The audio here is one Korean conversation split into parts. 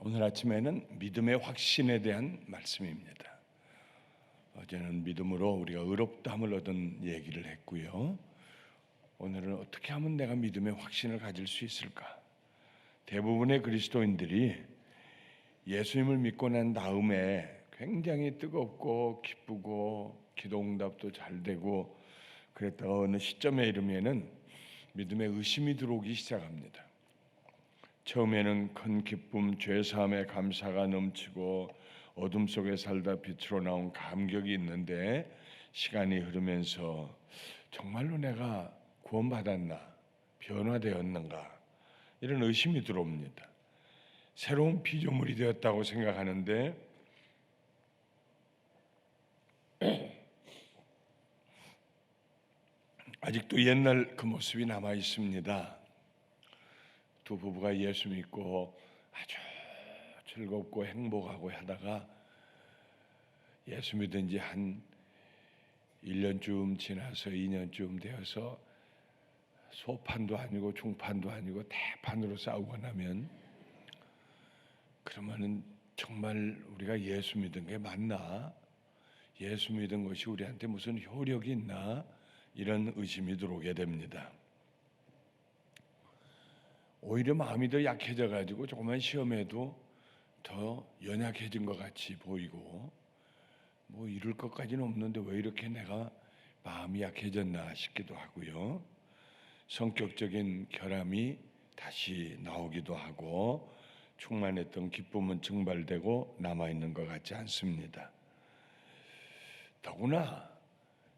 오늘 아침에는 믿음의 확신에 대한 말씀입니다. 어제는 믿음으로 우리가 의롭다함을 얻은 얘기를 했고요. 오늘은 어떻게 하면 내가 믿음의 확신을 가질 수 있을까? 대부분의 그리스도인들이 예수님을 믿고 난 다음에 굉장히 뜨겁고 기쁘고 기도응답도 잘 되고 그랬다가 어느 시점에 이르면은 믿음의 의심이 들어오기 시작합니다. 처음에는 큰 기쁨, 죄사함의 감사가 넘치고 어둠 속에 살다 빛으로 나온 감격이 있는데 시간이 흐르면서 정말로 내가 구원받았나? 변화되었는가? 이런 의심이 들어옵니다. 새로운 피조물이 되었다고 생각하는데 아직도 옛날 그 모습이 남아 있습니다. 두 부부가 예수 믿고 아주 즐겁고 행복하고 하다가 예수 믿은 지 한 1년쯤 지나서 2년쯤 되어서 소판도 아니고 중판도 아니고 대판으로 싸우고 나면 그러면은 정말 우리가 예수 믿은 게 맞나? 예수 믿은 것이 우리한테 무슨 효력이 있나? 이런 의심이 들어오게 됩니다. 오히려 마음이 더 약해져 가지고 조금만 시험해도 더 연약해진 것 같이 보이고 뭐 이럴 것까지는 없는데 왜 이렇게 내가 마음이 약해졌나 싶기도 하고요. 성격적인 결함이 다시 나오기도 하고 충만했던 기쁨은 증발되고 남아있는 것 같지 않습니다. 더구나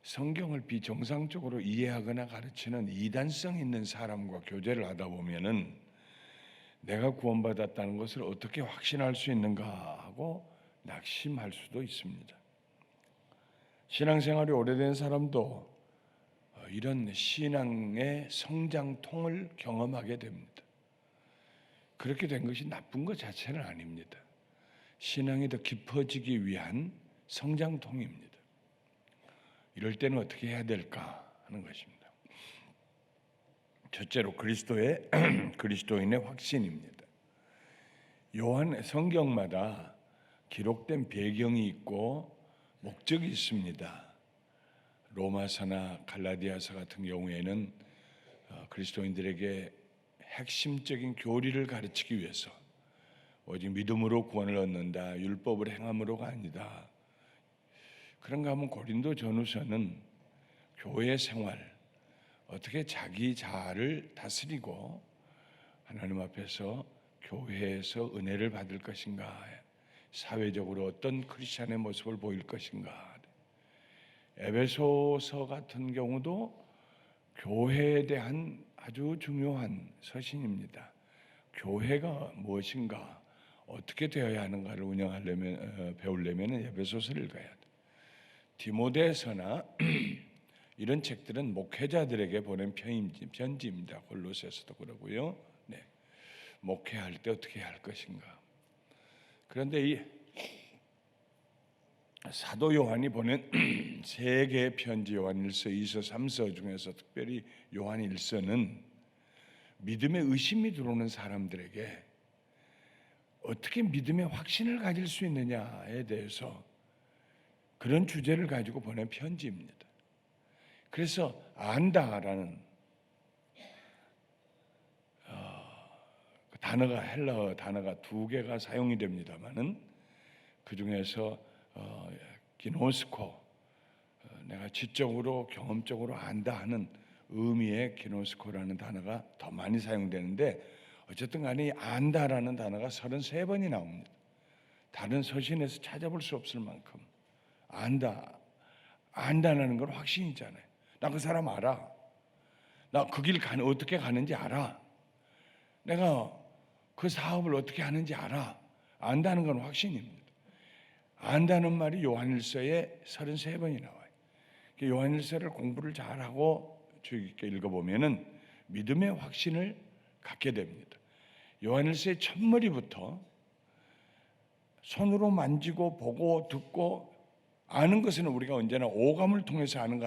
성경을 비정상적으로 이해하거나 가르치는 이단성 있는 사람과 교제를 하다 보면은 내가 구원받았다는 것을 어떻게 확신할 수 있는가 하고 낙심할 수도 있습니다. 신앙생활이 오래된 사람도 이런 신앙의 성장통을 경험하게 됩니다. 그렇게 된 것이 나쁜 것 자체는 아닙니다. 신앙이 더 깊어지기 위한 성장통입니다. 이럴 때는 어떻게 해야 될까 하는 것입니다. 첫째로 그리스도인의 확신입니다. 요한 성경마다 기록된 배경이 있고 목적이 있습니다. 로마서나 갈라디아서 같은 경우에는 그리스도인들에게 핵심적인 교리를 가르치기 위해서 오직 믿음으로 구원을 얻는다, 율법을 행함으로가 아니다. 그런가 하면 고린도 전후서는 교회 생활, 어떻게 자기 자아를 다스리고 하나님 앞에서 교회에서 은혜를 받을 것인가, 사회적으로 어떤 크리스찬의 모습을 보일 것인가. 에베소서 같은 경우도 교회에 대한 아주 중요한 서신입니다. 교회가 무엇인가, 어떻게 되어야 하는가를 운영하려면 배우려면 에베소서를 읽어야 돼. 디모데서나 이런 책들은 목회자들에게 보낸 편지입니다. 골로새서도 그러고요. 네. 목회할 때 어떻게 할 것인가. 그런데 이 사도 요한이 보낸 세 개의 편지, 요한 1서, 2서, 3서 중에서 특별히 요한 1서는 믿음의 의심이 들어오는 사람들에게 어떻게 믿음의 확신을 가질 수 있느냐에 대해서 그런 주제를 가지고 보낸 편지입니다. 그래서 안다라는 단어가 헬라어 단어가 두 개가 사용이 됩니다만은 그 중에서 기노스코, 내가 지적으로 경험적으로 안다 하는 의미의 기노스코라는 단어가 더 많이 사용되는데 어쨌든 간에 안다라는 단어가 33번이 나옵니다. 다른 서신에서 찾아볼 수 없을 만큼 안다는 건 확신이잖아요. 나 그 사람 알아. 나 그 길 어떻게 가는지 알아. 내가 그 사업을 어떻게 하는지 알아. 안다는 건 확신입니다. 안다는 말이 요한일서에 33번이 나와요. 요한일서를 공부를 잘하고 주의 깊게 읽어보면은 믿음의 확신을 갖게 됩니다. 요한일서의 첫머리부터 손으로 만지고 보고 듣고 아는 것은 우리가 언제나 오감을 통해서 아는 거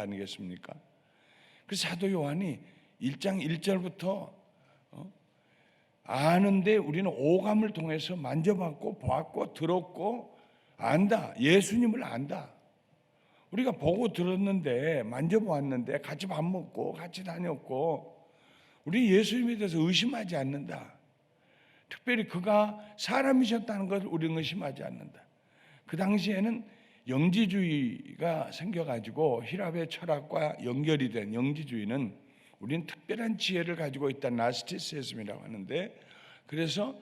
아는데 우리는 오감을 통해서 만져봤고 보았고 들었고 안다. 예수님을 안다. 우리가 보고 들었는데 만져보았는데 같이 밥 먹고 같이 다녔고 우리 예수님에 대해서 의심하지 않는다. 특별히 그가 사람이셨다는 것을 우리는 의심하지 않는다. 그 당시에는 영지주의가 생겨가지고 힐랍의 철학과 연결이 된 영지주의는 우리는 특별한 지혜를 가지고 있다. 나스티시즘이라고 하는데, 그래서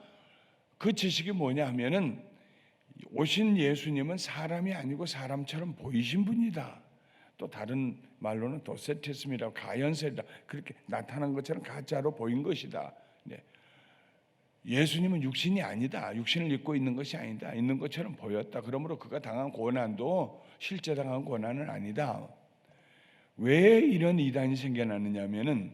그 지식이 뭐냐 하면은 오신 예수님은 사람이 아니고 사람처럼 보이신 분이다. 또 다른 말로는 도세티즘이라고 가연설이다. 그렇게 나타난 것처럼 가짜로 보인 것이다. 네. 예수님은 육신이 아니다. 육신을 입고 있는 것이 아니다. 있는 것처럼 보였다. 그러므로 그가 당한 고난도 실제 당한 고난은 아니다. 왜 이런 이단이 생겨나느냐 하면은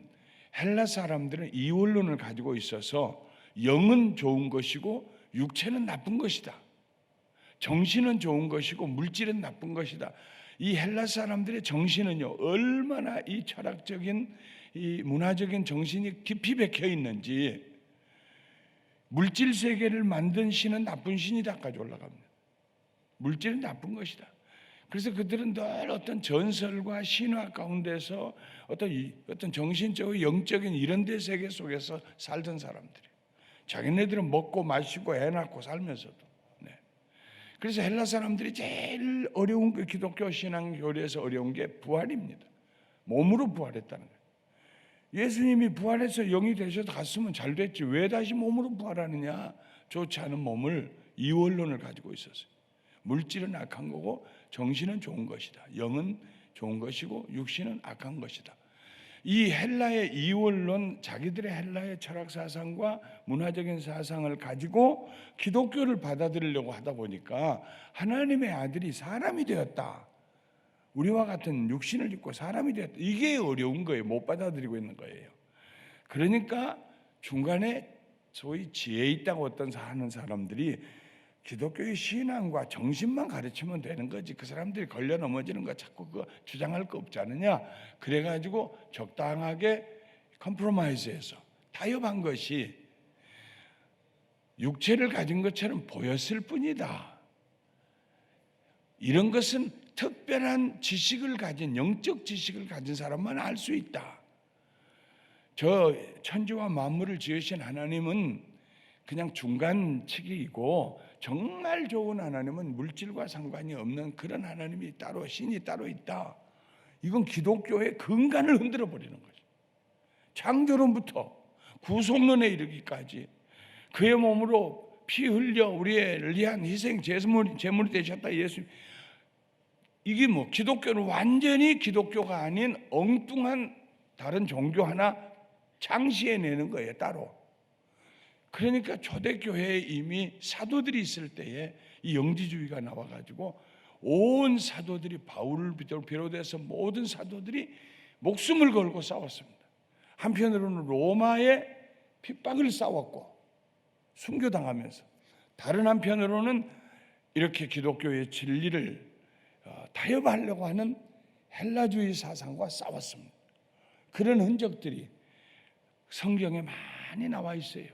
헬라 사람들은 이원론을 가지고 있어서 영은 좋은 것이고 육체는 나쁜 것이다. 정신은 좋은 것이고 물질은 나쁜 것이다. 이 헬라 사람들의 정신은요, 얼마나 이 철학적인 이 문화적인 정신이 깊이 박혀 있는지, 물질 세계를 만든 신은 나쁜 신이다까지 올라갑니다. 물질은 나쁜 것이다. 그래서 그들은 늘 어떤 전설과 신화 가운데서 어떤 정신적으로 영적인 이런 데 세계 속에서 살던 사람들이에요. 자기네들은 먹고 마시고 애 낳고 살면서도. 네. 그래서 헬라 사람들이 제일 어려운 그 기독교 신앙 교리에서 어려운 게 부활입니다. 몸으로 부활했다는 거예요. 예수님이 부활해서 영이 되셔서 갔으면 잘 됐지. 왜 다시 몸으로 부활하느냐? 좋지 않은 몸을 이원론을 가지고 있었어요. 물질은 악한 거고 정신은 좋은 것이다. 영은 좋은 것이고 육신은 악한 것이다. 이 헬라의 이원론, 자기들의 헬라의 철학 사상과 문화적인 사상을 가지고 기독교를 받아들이려고 하다 보니까 하나님의 아들이 사람이 되었다. 우리와 같은 육신을 입고 사람이 되었다. 이게 어려운 거예요. 못 받아들이고 있는 거예요. 그러니까 중간에 소위 지혜 있다고 하는 사람들이 기독교의 신앙과 정신만 가르치면 되는 거지, 그 사람들이 걸려 넘어지는 거 자꾸 그거 주장할 거 없지 않느냐. 그래가지고 적당하게 컴프로마이즈해서 타협한 것이 육체를 가진 것처럼 보였을 뿐이다. 이런 것은 특별한 지식을 가진, 영적 지식을 가진 사람만 알 수 있다. 저 천지와 만물을 지으신 하나님은 그냥 중간치기이고 정말 좋은 하나님은 물질과 상관이 없는 그런 하나님이 따로, 신이 따로 있다. 이건 기독교의 근간을 흔들어 버리는 거죠. 창조론부터 구속론에 이르기까지 그의 몸으로 피 흘려 우리를 위한 희생 제물이 되셨다. 예수. 이게 뭐 기독교는 완전히 기독교가 아닌 엉뚱한 다른 종교 하나 창시해내는 거예요, 따로. 그러니까 초대교회에 이미 사도들이 있을 때에 이 영지주의가 나와가지고 온 사도들이, 바울을 비롯해서 모든 사도들이 목숨을 걸고 싸웠습니다. 한편으로는 로마의 핍박을 싸웠고 순교당하면서, 다른 한편으로는 이렇게 기독교의 진리를 타협하려고 하는 헬라주의 사상과 싸웠습니다. 그런 흔적들이 성경에 많이 나와 있어요.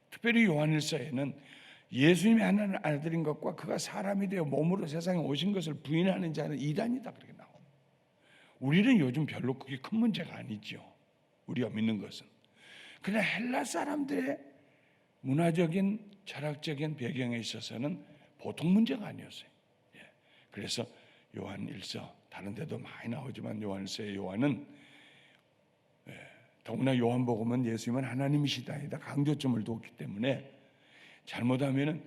특별히 요한일서에는 예수님이 하나님 아들인 것과 그가 사람이 되어 몸으로 세상에 오신 것을 부인하는 자는 이단이다, 그렇게 나옵니다. 우리는 요즘 별로 그게 큰 문제가 아니죠. 우리가 믿는 것은. 그러나 헬라 사람들의 문화적인 철학적인 배경에 있어서는 보통 문제가 아니었어요. 그래서 요한일서, 다른 데도 많이 나오지만 요한일서의 요한은, 더구나 요한복음은 예수님은 하나님이시다에다 강조점을 뒀기 때문에 잘못하면은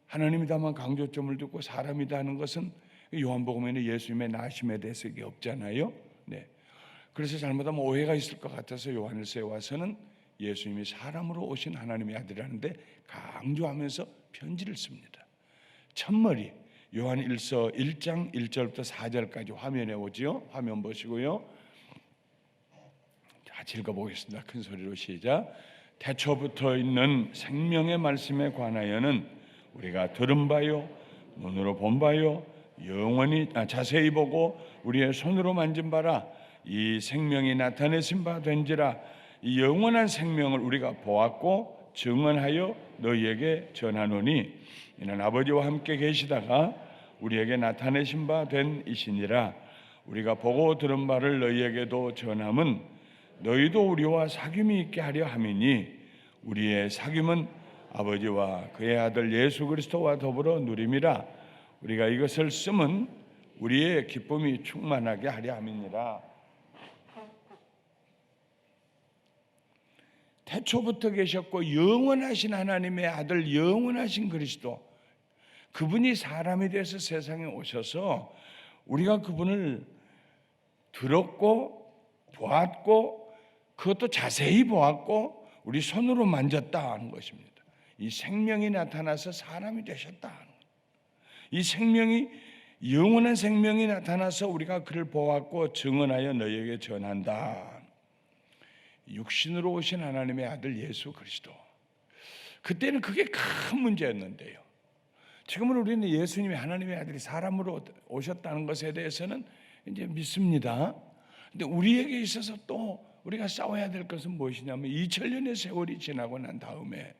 하나님이다만 강조점을 두고 사람이다 하는 것은 요한복음에는 예수님의 나심에 대해서 이게 없잖아요. 네. 그래서 잘못하면 오해가 있을 것 같아서 요한일서에 와서는 예수님이 사람으로 오신 하나님의 아들이라는데 강조하면서 편지를 씁니다. 첫머리 요한일서 1장 1절부터 4절까지 화면에 오지요. 화면 보시고요. 같이 읽어보겠습니다. 큰 소리로 시작. 태초부터 있는 생명의 말씀에 관하여는 우리가 들은 바요, 눈으로 본 바요, 영원히 자세히 보고 우리의 손으로 만진 바라. 이 생명이 나타내신 바 된지라. 이 영원한 생명을 우리가 보았고 증언하여 너희에게 전하노니 이는 아버지와 함께 계시다가 우리에게 나타내신 바 된 이시니라. 우리가 보고 들은 바를 너희에게도 전함은 너희도 우리와 사귐이 있게 하려 함이니 우리의 사귐은 아버지와 그의 아들 예수 그리스도와 더불어 누림이라. 우리가 이것을 쓰면 우리의 기쁨이 충만하게 하려 함이니라. 태초부터 계셨고 영원하신 하나님의 아들 영원하신 그리스도, 그분이 사람이 돼서 세상에 오셔서 우리가 그분을 들었고 보았고 그것도 자세히 보았고 우리 손으로 만졌다 하는 것입니다. 이 생명이 나타나서 사람이 되셨다 하는 것. 이 생명이 영원한 생명이 나타나서 우리가 그를 보았고 증언하여 너희에게 전한다. 육신으로 오신 하나님의 아들 예수 그리스도. 그때는 그게 큰 문제였는데요. 지금은 우리는 예수님이 하나님의 아들이 사람으로 오셨다는 것에 대해서는 이제 믿습니다. 근데 우리에게 있어서 또 우리가 싸워야 될 것은 무엇이냐면 2000년의 세월이 지나고 난 다음에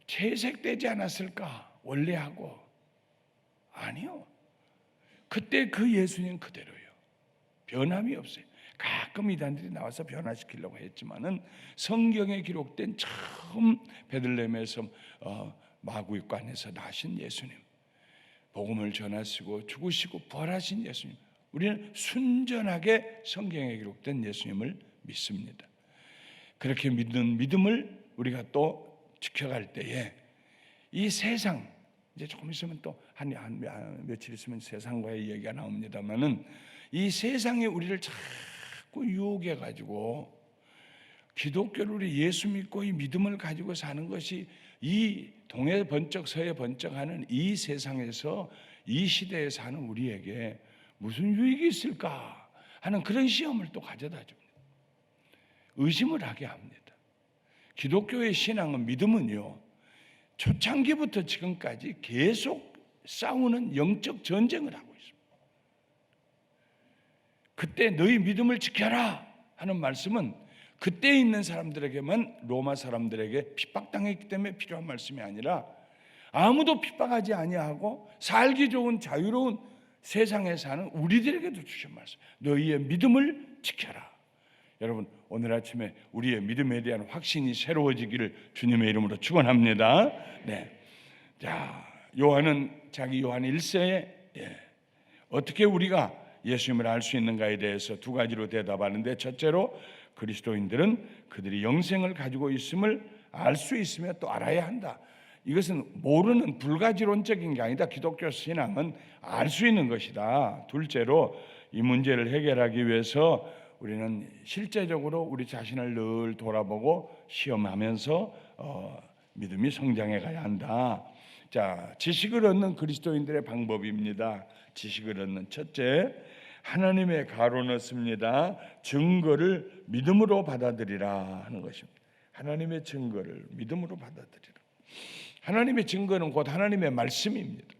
채색되지 않았을까? 원래하고. 아니요. 그때 그 예수님 그대로예요. 변함이 없어요. 가끔 이단들이 나와서 변화시키려고 했지만은 성경에 기록된 처음 베들레헴에서 마구간에서 나신 예수님, 복음을 전하시고 죽으시고 부활하신 예수님, 우리는 순전하게 성경에 기록된 예수님을 믿습니다. 그렇게 믿는 믿음을 우리가 또 지켜갈 때에 이 세상, 이제 조금 있으면 또 한 며칠 있으면 세상과의 얘기가 나옵니다만은 이 세상에 우리를 자꾸 유혹해 가지고 기독교를 우리 예수 믿고 이 믿음을 가지고 사는 것이 이 동해 번쩍 서해 번쩍하는 이 세상에서 이 시대에 사는 우리에게 무슨 유익이 있을까 하는 그런 시험을 또 가져다 줍니다. 의심을 하게 합니다. 기독교의 신앙은, 믿음은요, 초창기부터 지금까지 계속 싸우는 영적 전쟁을 하고 있습니다. 그때 너희 믿음을 지켜라 하는 말씀은 그때 있는 사람들에게만, 로마 사람들에게 핍박당했기 때문에 필요한 말씀이 아니라 아무도 핍박하지 아니하고 살기 좋은 자유로운 세상에 사는 우리들에게도 주신 말씀, 너희의 믿음을 지켜라. 여러분, 오늘 아침에 우리의 믿음에 대한 확신이 새로워지기를 주님의 이름으로 축원합니다. 네. 자, 요한은 자기 요한 1세에 어떻게 우리가 예수님을 알 수 있는가에 대해서 두 가지로 대답하는데, 첫째로 그리스도인들은 그들이 영생을 가지고 있음을 알 수 있으며 또 알아야 한다. 이것은 모르는 불가지론적인 게 아니다. 기독교 신앙은 알 수 있는 것이다. 둘째로 이 문제를 해결하기 위해서 우리는 실제적으로 우리 자신을 늘 돌아보고 시험하면서 믿음이 성장해 가야 한다. 자, 지식을 얻는 그리스도인들의 방법입니다. 지식을 얻는 첫째, 하나님의 가로 넣습니다. 증거를 믿음으로 받아들이라 하는 것입니다. 하나님의 증거를 믿음으로 받아들이라. 하나님의 증거는 곧 하나님의 말씀입니다.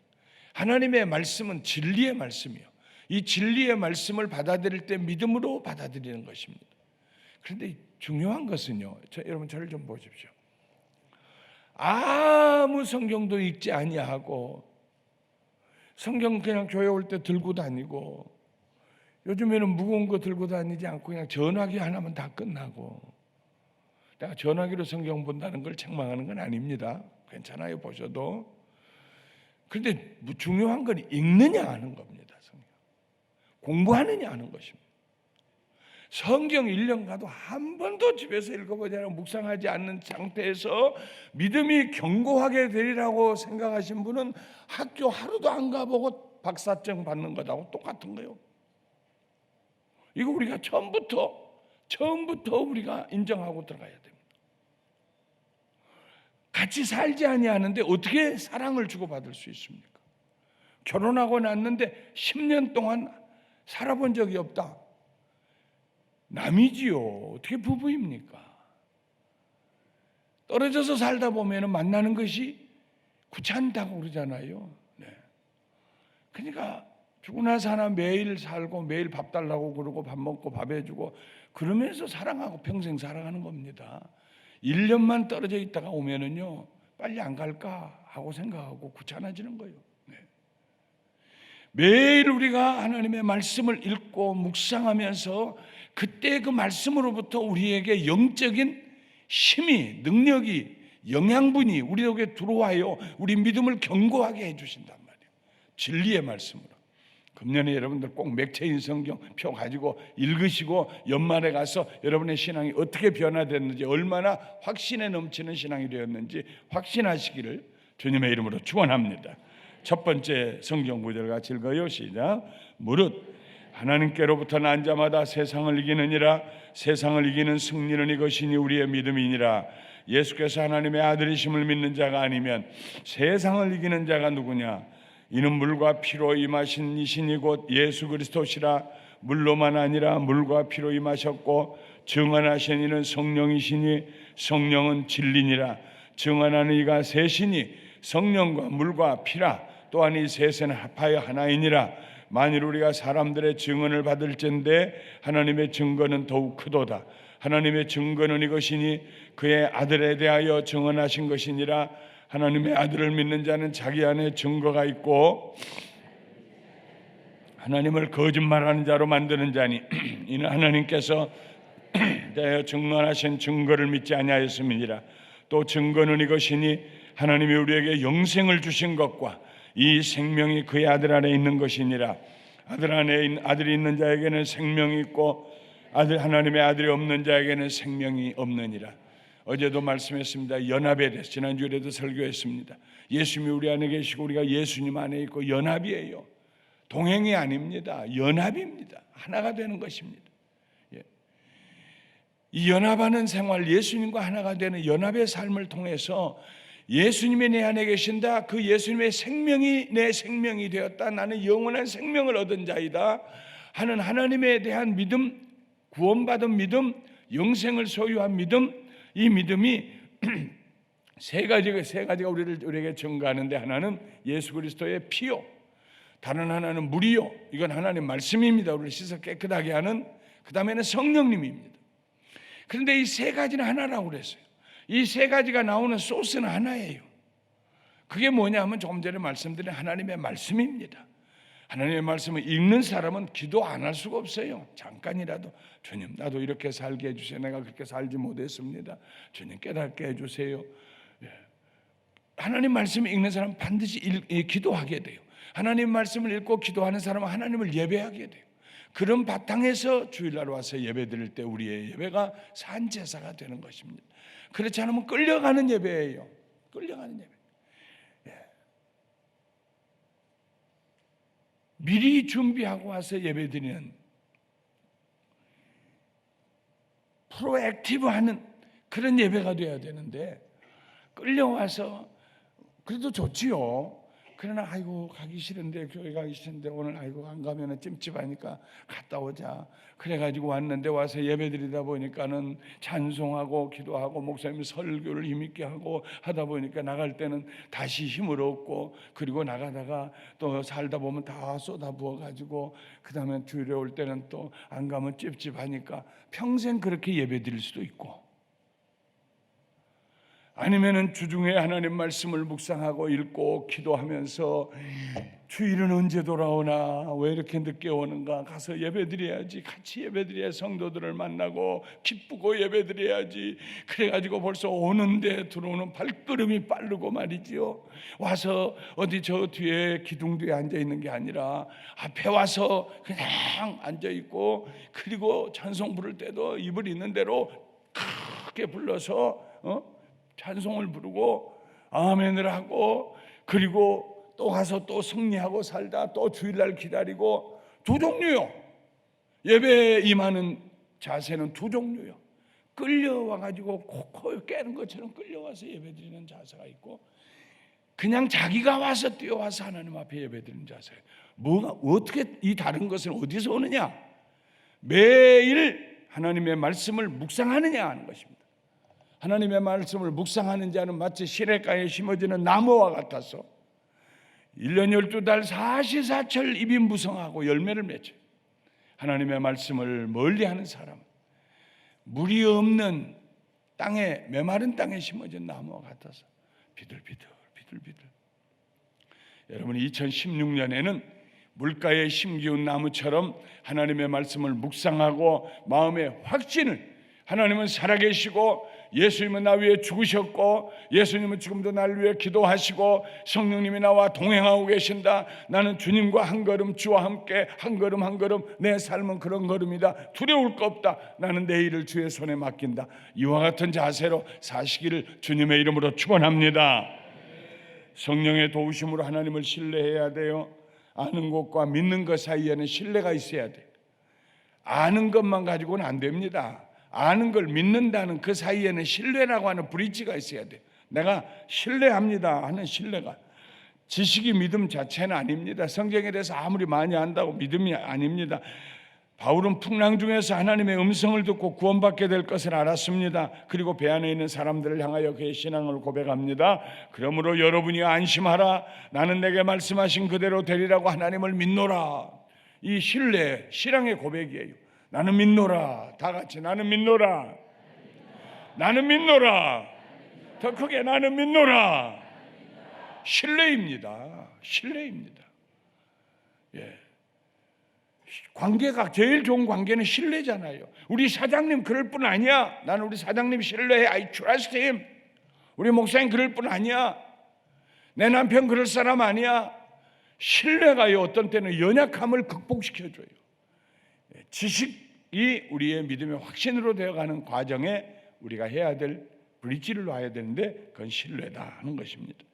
하나님의 말씀은 진리의 말씀이요. 이 진리의 말씀을 받아들일 때 믿음으로 받아들이는 것입니다. 그런데 중요한 것은요, 여러분 저를 좀 보십시오. 아무 성경도 읽지 아니하고 성경 그냥 교회 올 때 들고 다니고, 요즘에는 무거운 거 들고 다니지 않고 그냥 전화기 하나면 다 끝나고, 내가 전화기로 성경 본다는 걸 책망하는 건 아닙니다. 괜찮아요, 보셔도. 그런데 중요한 건 읽느냐 하는 겁니다. 성경 공부하느냐 하는 것입니다. 성경 1년 가도 한 번도 집에서 읽어보지 않고 묵상하지 않는 상태에서 믿음이 견고하게 되리라고 생각하신 분은 학교 하루도 안 가보고 박사증 받는 것하고 똑같은 거예요. 이거 우리가 처음부터 우리가 인정하고 들어가야 됩니다. 같이 살지 아니하는데 어떻게 사랑을 주고받을 수 있습니까? 결혼하고 났는데 10년 동안 살아본 적이 없다. 남이지요. 어떻게 부부입니까? 떨어져서 살다 보면 만나는 것이 귀찮다고 그러잖아요. 네. 그러니까 죽고 나서 하나 매일 살고 매일 밥 달라고 그러고 밥 먹고 밥 해주고 그러면서 사랑하고 평생 살아가는 겁니다. 1년만 떨어져 있다가 오면은요, 빨리 안 갈까 하고 생각하고 귀찮아지는 거예요. 네. 매일 우리가 하나님의 말씀을 읽고 묵상하면서 그때 그 말씀으로부터 우리에게 영적인 힘이, 능력이, 영양분이 우리에게 들어와요. 우리 믿음을 견고하게 해주신단 말이에요. 진리의 말씀으로. 금년에 여러분들 꼭 맥체인 성경 표 가지고 읽으시고 연말에 가서 여러분의 신앙이 어떻게 변화됐는지, 얼마나 확신에 넘치는 신앙이 되었는지 확신하시기를 주님의 이름으로 축원합니다. 첫 번째 성경 구절 같이 읽어요. 시작. 무릇 하나님께로부터 난 자마다 세상을 이기느니라. 세상을 이기는 승리는 이것이니 우리의 믿음이니라. 예수께서 하나님의 아들이심을 믿는 자가 아니면 세상을 이기는 자가 누구냐? 이는 물과 피로 임하신 이신이 곧 예수 그리스도시라. 물로만 아니라 물과 피로 임하셨고 증언하신 이는 성령이시니 성령은 진리니라. 증언하는 이가 셋이니 성령과 물과 피라. 또한 이 셋은 합하여 하나이니라. 만일 우리가 사람들의 증언을 받을진대 하나님의 증거는 더욱 크도다. 하나님의 증거는 이것이니 그의 아들에 대하여 증언하신 것이니라. 하나님의 아들을 믿는 자는 자기 안에 증거가 있고 하나님을 거짓말하는 자로 만드는 자니 이는 하나님께서 대하여 증언하신 증거를 믿지 아니하였음이니라. 또 증거는 이것이니 하나님이 우리에게 영생을 주신 것과 이 생명이 그의 아들 안에 있는 것이니라. 아들 안에 아들이 있는 자에게는 생명이 있고 하나님의 아들이 없는 자에게는 생명이 없느니라. 어제도 말씀했습니다. 연합에 대해서 지난주에도 설교했습니다. 예수님이 우리 안에 계시고 우리가 예수님 안에 있고 연합이에요. 동행이 아닙니다. 연합입니다. 하나가 되는 것입니다. 이 연합하는 생활, 예수님과 하나가 되는 연합의 삶을 통해서 예수님이 내 안에 계신다. 그 예수님의 생명이 내 생명이 되었다. 나는 영원한 생명을 얻은 자이다 하는 하나님에 대한 믿음, 구원받은 믿음, 영생을 소유한 믿음, 이 믿음이 세 가지가 우리에게 증거하는데, 하나는 예수 그리스도의 피요, 다른 하나는 물이요, 이건 하나님 말씀입니다. 우리를 씻어 깨끗하게 하는. 그 다음에는 성령님입니다. 그런데 이 세 가지는 하나라고 그랬어요. 이 세 가지가 나오는 소스는 하나예요. 그게 뭐냐면 조금 전에 말씀드린 하나님의 말씀입니다. 하나님의 말씀을 읽는 사람은 기도 안 할 수가 없어요. 잠깐이라도 주님, 나도 이렇게 살게 해주세요. 내가 그렇게 살지 못했습니다. 주님, 깨닫게 해주세요. 하나님 말씀을 읽는 사람은 반드시 기도하게 돼요. 하나님 말씀을 읽고 기도하는 사람은 하나님을 예배하게 돼요. 그런 바탕에서 주일날 와서 예배 드릴 때 우리의 예배가 산제사가 되는 것입니다. 그렇지 않으면 끌려가는 예배예요. 끌려가는 예배. 미리 준비하고 와서 예배 드리는, 프로액티브하는 그런 예배가 돼야 되는데, 끌려와서 그래도 좋지요. 그러나 아이고 가기 싫은데, 교회 가기 싫은데 오늘 아이고 안 가면은 찜찜하니까 갔다 오자. 그래가지고 왔는데 와서 예배드리다 보니까는 찬송하고 기도하고 목사님 설교를 힘있게 하고 하다 보니까 나갈 때는 다시 힘을 얻고, 그리고 나가다가 또 살다 보면 다 쏟아부어가지고 그 다음에 주일에 올 때는 또 안 가면 찝찝하니까 평생 그렇게 예배드릴 수도 있고, 아니면은 주중에 하나님 말씀을 묵상하고 읽고 기도하면서 주일은 언제 돌아오나, 왜 이렇게 늦게 오는가, 가서 예배드려야지, 같이 예배드려야 성도들을 만나고 기쁘고 예배드려야지. 그래가지고 벌써 오는데 들어오는 발걸음이 빠르고 말이지요. 와서 어디 저 뒤에 기둥 뒤에 앉아 있는 게 아니라 앞에 와서 그냥 앉아 있고, 그리고 찬송 부를 때도 입을 있는 대로 크게 불러서 찬송을 부르고 아멘을 하고, 그리고 또 가서 또 승리하고 살다 또 주일날 기다리고. 두 종류요. 예배에 임하는 자세는 두 종류요. 끌려와가지고 코코 깨는 것처럼 끌려와서 예배드리는 자세가 있고, 그냥 자기가 와서 뛰어와서 하나님 앞에 예배드리는 자세예요. 뭐가 어떻게 이 다른 것은 어디서 오느냐? 매일 하나님의 말씀을 묵상하느냐 하는 것입니다. 하나님의 말씀을 묵상하는 자는 마치 시냇가에 심어지는 나무와 같아서 1년 12달 44철 입이 무성하고 열매를 맺어요. 하나님의 말씀을 멀리하는 사람, 물이 없는 땅에, 메마른 땅에 심어진 나무와 같아서 비들비들. 여러분, 2016년에는 물가에 심기운 나무처럼 하나님의 말씀을 묵상하고 마음의 확신을, 하나님은 살아계시고 예수님은 나 위해 죽으셨고 예수님은 지금도 날 위해 기도하시고 성령님이 나와 동행하고 계신다. 나는 주님과 한 걸음, 주와 함께 한 걸음 한 걸음, 내 삶은 그런 걸음이다. 두려울 거 없다. 나는 내일을 주의 손에 맡긴다. 이와 같은 자세로 사시기를 주님의 이름으로 축원합니다. 성령의 도우심으로 하나님을 신뢰해야 돼요. 아는 것과 믿는 것 사이에는 신뢰가 있어야 돼요. 아는 것만 가지고는 안 됩니다. 아는 걸 믿는다는 그 사이에는 신뢰라고 하는 브릿지가 있어야 돼요. 내가 신뢰합니다 하는 신뢰가. 지식이 믿음 자체는 아닙니다. 성경에 대해서 아무리 많이 안다고 믿음이 아닙니다. 바울은 풍랑 중에서 하나님의 음성을 듣고 구원받게 될 것을 알았습니다. 그리고 배 안에 있는 사람들을 향하여 그의 신앙을 고백합니다. 그러므로 여러분이 안심하라. 나는 내게 말씀하신 그대로 되리라고 하나님을 믿노라. 이 신뢰, 신앙의 고백이에요. 나는 믿노라. 다 같이 나는 믿노라. 나는 믿노라. 더 크게 나는 믿노라. 신뢰입니다. 신뢰입니다. 예. 관계가 제일 좋은 관계는 신뢰잖아요. 우리 사장님 그럴 뿐 아니야. 나는 우리 사장님 신뢰해. I trust him. 우리 목사님 그럴 뿐 아니야. 내 남편 그럴 사람 아니야. 신뢰가요, 어떤 때는 연약함을 극복시켜줘요. 지식이 우리의 믿음의 확신으로 되어가는 과정에 우리가 해야 될 브릿지를 놔야 되는데 그건 신뢰다 하는 것입니다.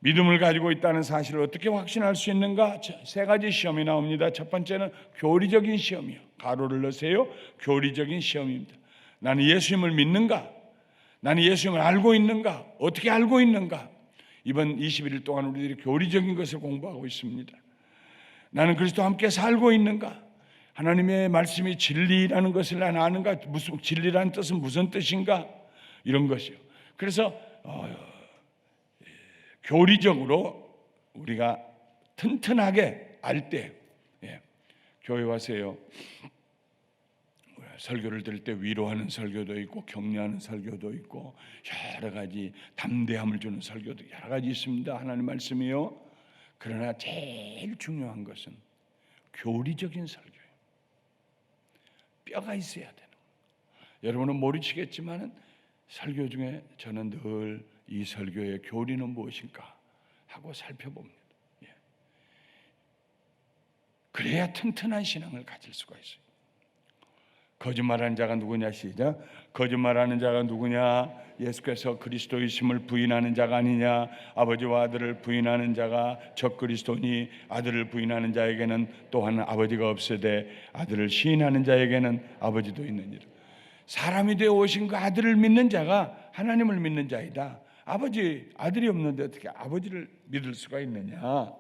믿음을 가지고 있다는 사실을 어떻게 확신할 수 있는가? 세 가지 시험이 나옵니다. 첫 번째는 교리적인 시험이요. 가로를 넣으세요. 교리적인 시험입니다. 나는 예수님을 믿는가? 나는 예수님을 알고 있는가? 어떻게 알고 있는가? 이번 21일 동안 우리들이 교리적인 것을 공부하고 있습니다. 나는 그리스도와 함께 살고 있는가? 하나님의 말씀이 진리라는 것을 난 아는가? 무슨 진리라는 뜻은 무슨 뜻인가? 이런 것이요. 그래서 교리적으로 우리가 튼튼하게 알 때, 교회 와서요, 설교를 들을 때 위로하는 설교도 있고 격려하는 설교도 있고 여러 가지 담대함을 주는 설교도 여러 가지 있습니다. 하나님 말씀이요. 그러나 제일 중요한 것은 교리적인 설교예요. 뼈가 있어야 되는 거예요. 여러분은 모르시겠지만 설교 중에 저는 늘 이 설교의 교리는 무엇인가 하고 살펴봅니다. 그래야 튼튼한 신앙을 가질 수가 있어요. 거짓말하는 자가 누구냐? 시작. 거짓말하는 자가 누구냐? 예수께서 그리스도이심을 부인하는 자가 아니냐? 아버지와 아들을 부인하는 자가 적그리스도니 아들을 부인하는 자에게는 또한 아버지가 없으되 아들을 시인하는 자에게는 아버지도 있느니라. 사람이 되어 오신 그 아들을 믿는 자가 하나님을 믿는 자이다. 아들이 없는데 어떻게 아버지를 믿을 수가 있느냐?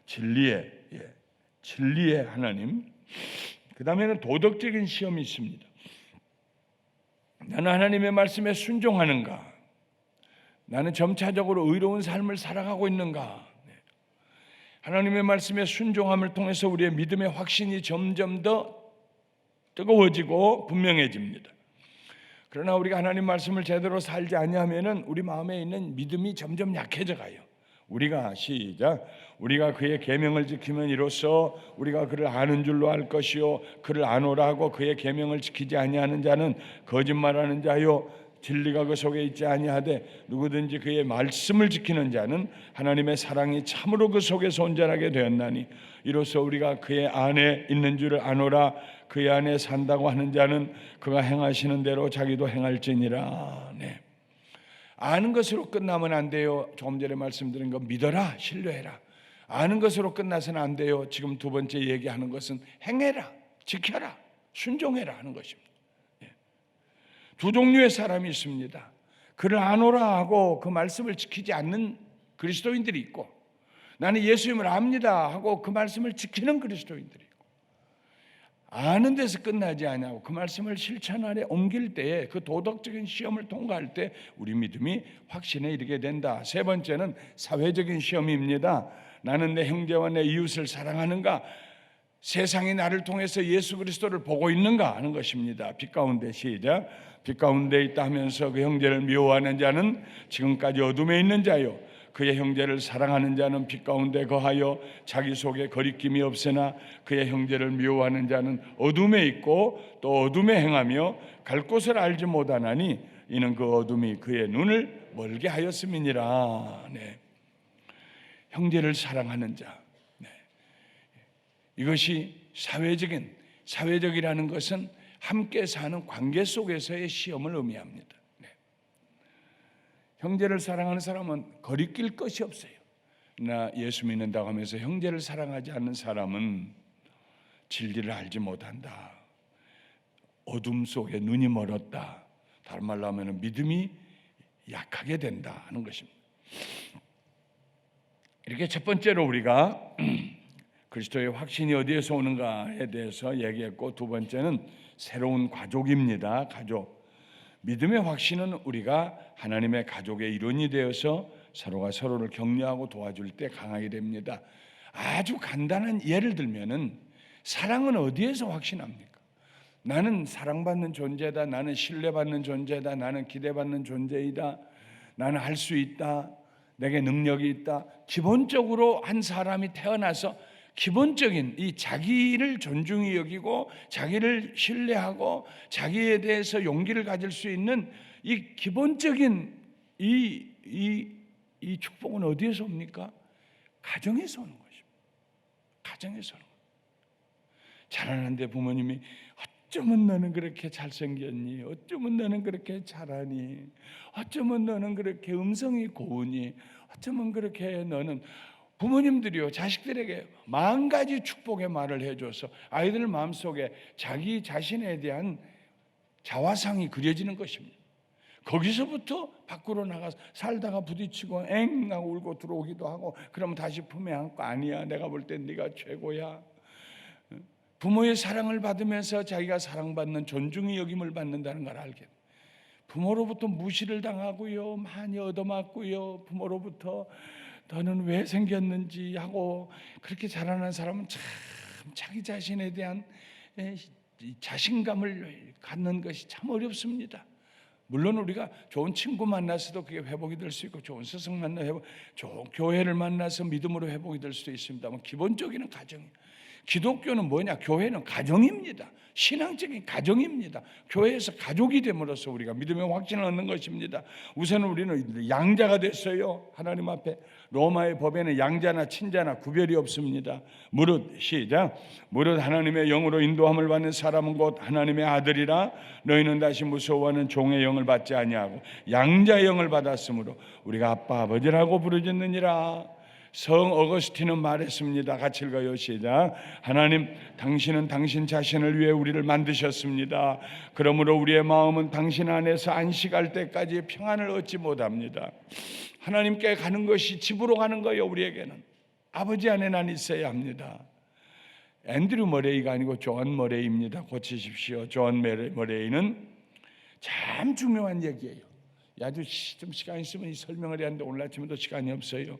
진리의 하나님. 그 다음에는 도덕적인 시험이 있습니다. 나는 하나님의 말씀에 순종하는가? 나는 점차적으로 의로운 삶을 살아가고 있는가? 하나님의 말씀에 순종함을 통해서 우리의 믿음의 확신이 점점 더 뜨거워지고 분명해집니다. 그러나 우리가 하나님 말씀을 제대로 살지 아니하면은 우리 마음에 있는 믿음이 점점 약해져 가요. 우리가 그의 계명을 지키면 이로써 우리가 그를 아는 줄로 알 것이요 그를 아노라 하고 그의 계명을 지키지 아니하는 자는 거짓말하는 자요 진리가 그 속에 있지 아니하되 누구든지 그의 말씀을 지키는 자는 하나님의 사랑이 참으로 그 속에서 온전하게 되었나니 이로써 우리가 그의 안에 있는 줄을 아노라. 그의 안에 산다고 하는 자는 그가 행하시는 대로 자기도 행할지니라. 아는 것으로 끝나면 안 돼요. 조금 전에 말씀드린 거 믿어라, 신뢰해라. 아는 것으로 끝나서는 안 돼요. 지금 두 번째 얘기하는 것은 행해라, 지켜라, 순종해라 하는 것입니다. 두 종류의 사람이 있습니다. 그를 아노라 하고 그 말씀을 지키지 않는 그리스도인들이 있고, 나는 예수님을 압니다 하고 그 말씀을 지키는 그리스도인들이 있고, 아는 데서 끝나지 않냐고 그 말씀을 실천 안에 옮길 때에 그 도덕적인 시험을 통과할 때 우리 믿음이 확신에 이르게 된다. 세 번째는 사회적인 시험입니다. 나는 내 형제와 내 이웃을 사랑하는가? 세상이 나를 통해서 예수 그리스도를 보고 있는가 하는 것입니다. 빛 가운데 시작. 빛 가운데 있다 하면서 그 형제를 미워하는 자는 지금까지 어둠에 있는 자요, 그의 형제를 사랑하는 자는 빛 가운데 거하여 자기 속에 거리낌이 없으나 그의 형제를 미워하는 자는 어둠에 있고 또 어둠에 행하며 갈 곳을 알지 못하나니 이는 그 어둠이 그의 눈을 멀게 하였음이니라. 네. 형제를 사랑하는 자, 네. 이것이 사회적이라는 것은 함께 사는 관계 속에서의 시험을 의미합니다. 네. 형제를 사랑하는 사람은 거리낄 것이 없어요. 나 예수 믿는다고 하면서 형제를 사랑하지 않는 사람은 진리를 알지 못한다, 어둠 속에 눈이 멀었다, 다른 말로 하면 믿음이 약하게 된다 하는 것입니다. 이렇게 첫 번째로 우리가 그리스도의 확신이 어디에서 오는가에 대해서 얘기했고, 두 번째는 새로운 가족입니다. 가족. 믿음의 확신은 우리가 하나님의 가족의 일원이 되어서 서로가 서로를 격려하고 도와줄 때 강하게 됩니다. 아주 간단한 예를 들면은, 사랑은 어디에서 확신합니까? 나는 사랑받는 존재다, 나는 신뢰받는 존재다, 나는 기대받는 존재이다, 나는 할 수 있다, 내게 능력이 있다. 기본적으로 한 사람이 태어나서 기본적인 이 자기를 존중히 여기고 자기를 신뢰하고 자기에 대해서 용기를 가질 수 있는 이 기본적인 이 축복은 어디에서 옵니까? 가정에서 오는 것입니다. 가정에서 오는 것입니다. 자라는데 부모님이 어쩌면 너는 그렇게 잘생겼니? 어쩌면 너는 그렇게 잘하니? 어쩌면 너는 그렇게 음성이 고우니? 어쩌면 그렇게 너는, 부모님들이요 자식들에게 만 가지 축복의 말을 해줘서 아이들 마음속에 자기 자신에 대한 자화상이 그려지는 것입니다. 거기서부터 밖으로 나가서 살다가 부딪히고 엥 하고 울고 들어오기도 하고, 그러면 다시 품에 안고 아니야, 내가 볼 땐 네가 최고야. 부모의 사랑을 받으면서 자기가 사랑받는, 존중의 여김을 받는다는 걸 알게, 부모로부터 무시를 당하고요, 많이 얻어맞고요, 부모로부터 너는 왜 생겼는지 하고 그렇게 자라난 사람은 참 자기 자신에 대한 자신감을 갖는 것이 참 어렵습니다. 물론 우리가 좋은 친구 만나서도 그게 회복이 될 수 있고, 좋은 스승 만나서 좋은 교회를 만나서 믿음으로 회복이 될 수도 있습니다만, 기본적인 가정이에요. 기독교는 뭐냐? 교회는 가정입니다. 신앙적인 가정입니다. 교회에서 가족이 됨으로써 우리가 믿음의 확신을 얻는 것입니다. 우선 우리는 양자가 됐어요. 하나님 앞에. 로마의 법에는 양자나 친자나 구별이 없습니다. 무릇 시작. 무릇 하나님의 영으로 인도함을 받는 사람은 곧 하나님의 아들이라. 너희는 다시 무서워하는 종의 영을 받지 아니하고 양자의 영을 받았으므로 우리가 아빠 아버지라고 부르짖느니라. 성 어거스틴은 말했습니다. 같이 읽어요. 시작. 하나님, 당신은 당신 자신을 위해 우리를 만드셨습니다. 그러므로 우리의 마음은 당신 안에서 안식할 때까지 평안을 얻지 못합니다. 하나님께 가는 것이 집으로 가는 거예요. 우리에게는 아버지 안에 난 있어야 합니다. 앤드류 머레이가 아니고 존 머레이입니다. 고치십시오. 존 머레이는 참 중요한 얘기예요. 아주 좀 시간 있으면 이 설명을 해야 하는데 오늘 아침에도 시간이 없어요.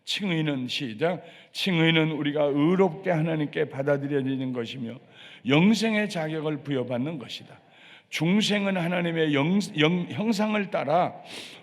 칭의는 시작. 칭의는 우리가 의롭게 하나님께 받아들여지는 것이며 영생의 자격을 부여받는 것이다. 중생은 하나님의 형상을 따라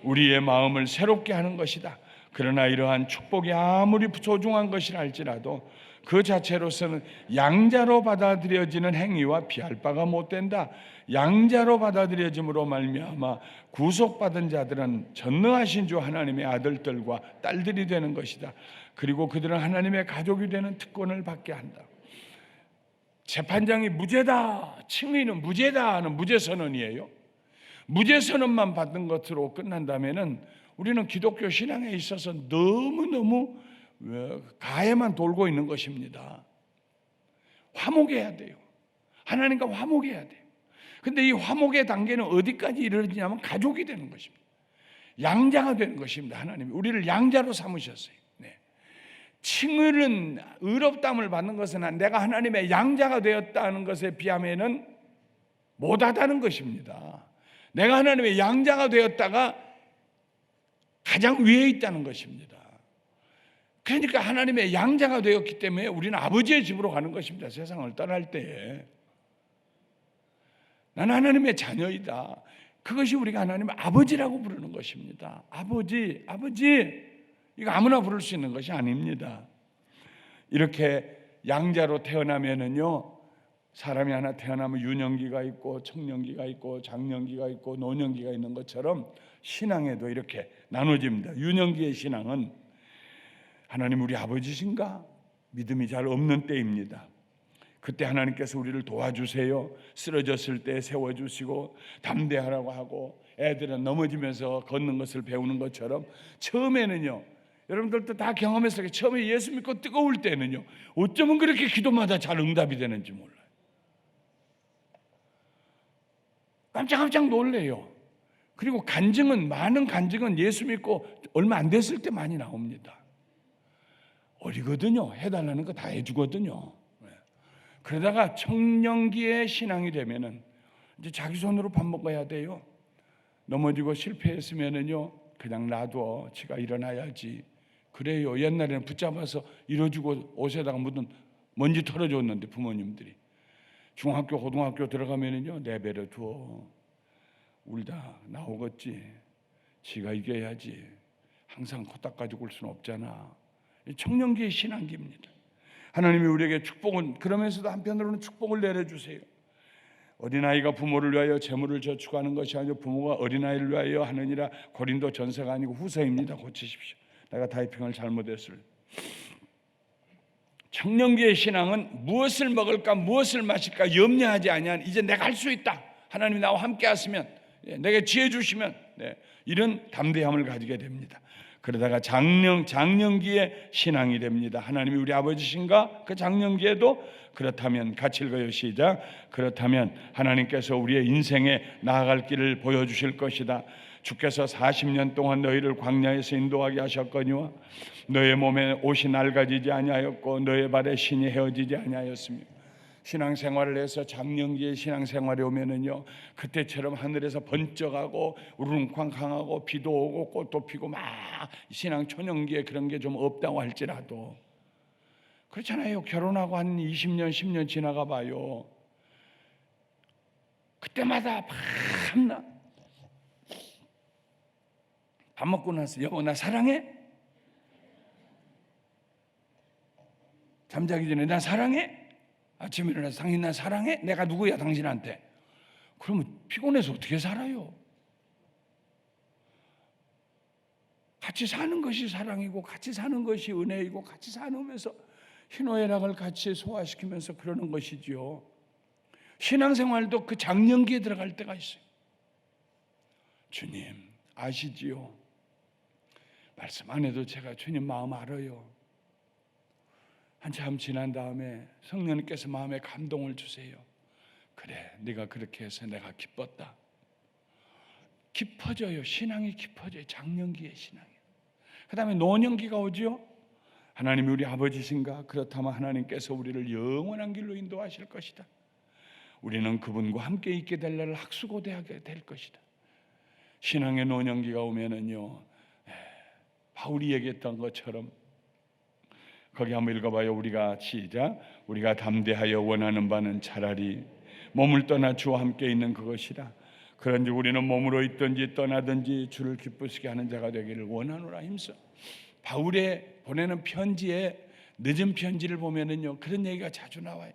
우리의 마음을 새롭게 하는 것이다. 그러나 이러한 축복이 아무리 소중한 것이라 할지라도 그 자체로서는 양자로 받아들여지는 행위와 비할 바가 못 된다. 양자로 받아들여짐으로 말미암아 구속받은 자들은 전능하신 주 하나님의 아들들과 딸들이 되는 것이다. 그리고 그들은 하나님의 가족이 되는 특권을 받게 한다. 재판장이 무죄다, 칭의는 무죄다 하는 무죄선언이에요. 무죄선언만 받은 것으로 끝난다면은 우리는 기독교 신앙에 있어서 너무너무 가해만 돌고 있는 것입니다. 화목해야 돼요. 하나님과 화목해야 돼요. 근데 이 화목의 단계는 어디까지 이르느냐면 가족이 되는 것입니다. 양자가 되는 것입니다. 하나님이 우리를 양자로 삼으셨어요. 네. 칭의는 의롭다함을 받는 것은 내가 하나님의 양자가 되었다는 것에 비하면은 못하다는 것입니다. 내가 하나님의 양자가 되었다가 가장 위에 있다는 것입니다. 그러니까 하나님의 양자가 되었기 때문에 우리는 아버지의 집으로 가는 것입니다. 세상을 떠날 때에 나는 하나님의 자녀이다. 그것이 우리가 하나님의 아버지라고 부르는 것입니다. 아버지, 아버지. 이거 아무나 부를 수 있는 것이 아닙니다. 이렇게 양자로 태어나면은요, 사람이 하나 태어나면 유년기가 있고 청년기가 있고 장년기가 있고 노년기가 있는 것처럼 신앙에도 이렇게 나눠집니다. 유년기의 신앙은 하나님 우리 아버지신가? 믿음이 잘 없는 때입니다. 그때 하나님께서 우리를 도와주세요. 쓰러졌을 때 세워주시고 담대하라고 하고 애들은 넘어지면서 걷는 것을 배우는 것처럼 처음에는요, 여러분들도 다 경험했어요. 처음에 예수 믿고 뜨거울 때는요, 어쩌면 그렇게 기도마다 잘 응답이 되는지 몰라요. 깜짝깜짝 놀래요. 그리고 많은 간증은 예수 믿고 얼마 안 됐을 때 많이 나옵니다. 어리거든요. 해달라는 거 다 해주거든요. 그러다가 청년기의 신앙이 되면은 이제 자기 손으로 밥 먹어야 돼요. 넘어지고 실패했으면은요, 그냥 놔둬. 지가 일어나야지. 그래요. 옛날에는 붙잡아서 일어주고 옷에다가 묻은 먼지 털어줬는데 부모님들이. 중학교, 고등학교 들어가면은요, 내버려 두어. 울다 나오겠지. 지가 이겨야지. 항상 코딱 가지고 올 수는 없잖아. 청년기의 신앙기입니다. 하나님이 우리에게 축복은, 그러면서도 한편으로는 축복을 내려주세요. 어린아이가 부모를 위하여 재물을 저축하는 것이 아니라 부모가 어린아이를 위하여 하느니라. 고린도 전서가 아니고 후서입니다. 고치십시오. 내가 타이핑을 잘못했을. 청년기의 신앙은 무엇을 먹을까 무엇을 마실까 염려하지 아니한, 이제 내가 할 수 있다. 하나님이 나와 함께 하시면, 내게 지혜 주시면, 이런 담대함을 가지게 됩니다. 그러다가 장년기의 신앙이 됩니다. 하나님이 우리 아버지신가? 그 장년기에도 그렇다면 같이 읽어요. 시작. 그렇다면 하나님께서 우리의 인생에 나아갈 길을 보여주실 것이다. 주께서 40년 동안 너희를 광야에서 인도하게 하셨거니와 너의 몸에 옷이 낡아지지 아니하였고 너의 발에 신이 헤어지지 아니하였으며. 신앙생활을 해서 장년기의 신앙생활에 오면은요, 그때처럼 하늘에서 번쩍하고 우르릉쾅쾅하고 비도 오고 꽃도 피고 막 신앙 초년기에 그런 게 좀 없다고 할지라도, 그렇잖아요. 결혼하고 한 20년 10년 지나가 봐요. 그때마다 밤낮 밥 먹고 나서 여보 나 사랑해? 잠자기 전에 나 사랑해? 아침에 일어나서 당신 나 사랑해? 내가 누구야 당신한테? 그러면 피곤해서 어떻게 살아요? 같이 사는 것이 사랑이고 같이 사는 것이 은혜이고 같이 사누면서 희노애락을 같이 소화시키면서 그러는 것이지요. 신앙생활도 그 장년기에 들어갈 때가 있어요. 주님 아시지요? 말씀 안 해도 제가 주님 마음 알아요. 한참 지난 다음에 성령님께서 마음에 감동을 주세요. 그래, 네가 그렇게 해서 내가 기뻤다. 깊어져요. 신앙이 깊어져요. 장년기의 신앙이. 그 다음에 노년기가 오죠. 하나님이 우리 아버지신가? 그렇다면 하나님께서 우리를 영원한 길로 인도하실 것이다. 우리는 그분과 함께 있게 될 날을 학수고대하게 될 것이다. 신앙의 노년기가 오면은요, 바울이 얘기했던 것처럼, 거기 한번 읽어봐요. 우리가 시작. 우리가 담대하여 원하는 바는 차라리 몸을 떠나 주와 함께 있는 그것이라. 그런지 우리는 몸으로 있든지 떠나든지 주를 기쁘시게 하는 자가 되기를 원하노라. 힘써. 바울의 보내는 편지에, 늦은 편지를 보면은요, 그런 얘기가 자주 나와요.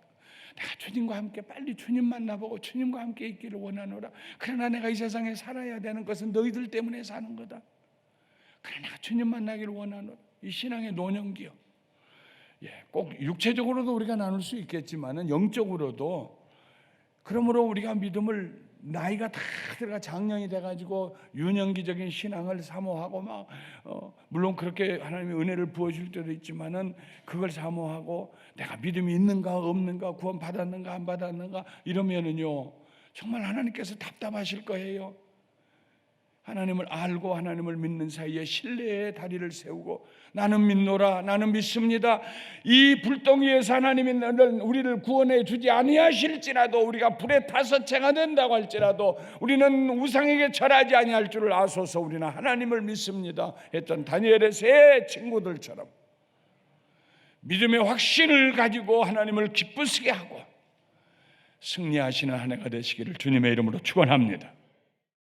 내가 주님과 함께 빨리 주님 만나보고 주님과 함께 있기를 원하노라. 그러나 내가 이 세상에 살아야 되는 것은 너희들 때문에 사는 거다. 그러나 내가 주님 만나기를 원하노라. 이 신앙의 노년기요. 꼭 육체적으로도 우리가 나눌 수 있겠지만은 영적으로도, 그러므로 우리가 믿음을 나이가 다 들어가 장년이 돼가지고 유년기적인 신앙을 사모하고 막 물론 그렇게 하나님의 은혜를 부어줄 때도 있지만은 그걸 사모하고 내가 믿음이 있는가 없는가, 구원 받았는가 안 받았는가 이러면은요 정말 하나님께서 답답하실 거예요. 하나님을 알고 하나님을 믿는 사이에 신뢰의 다리를 세우고 나는 믿노라, 나는 믿습니다. 이 불덩이에서 하나님이 우리를 구원해 주지 아니하실지라도, 우리가 불에 타서 재가 된다고 할지라도 우리는 우상에게 절하지 아니할 줄을 아소서 우리는 하나님을 믿습니다 했던 다니엘의 세 친구들처럼 믿음의 확신을 가지고 하나님을 기쁘시게 하고 승리하시는 한 해가 되시기를 주님의 이름으로 축원합니다.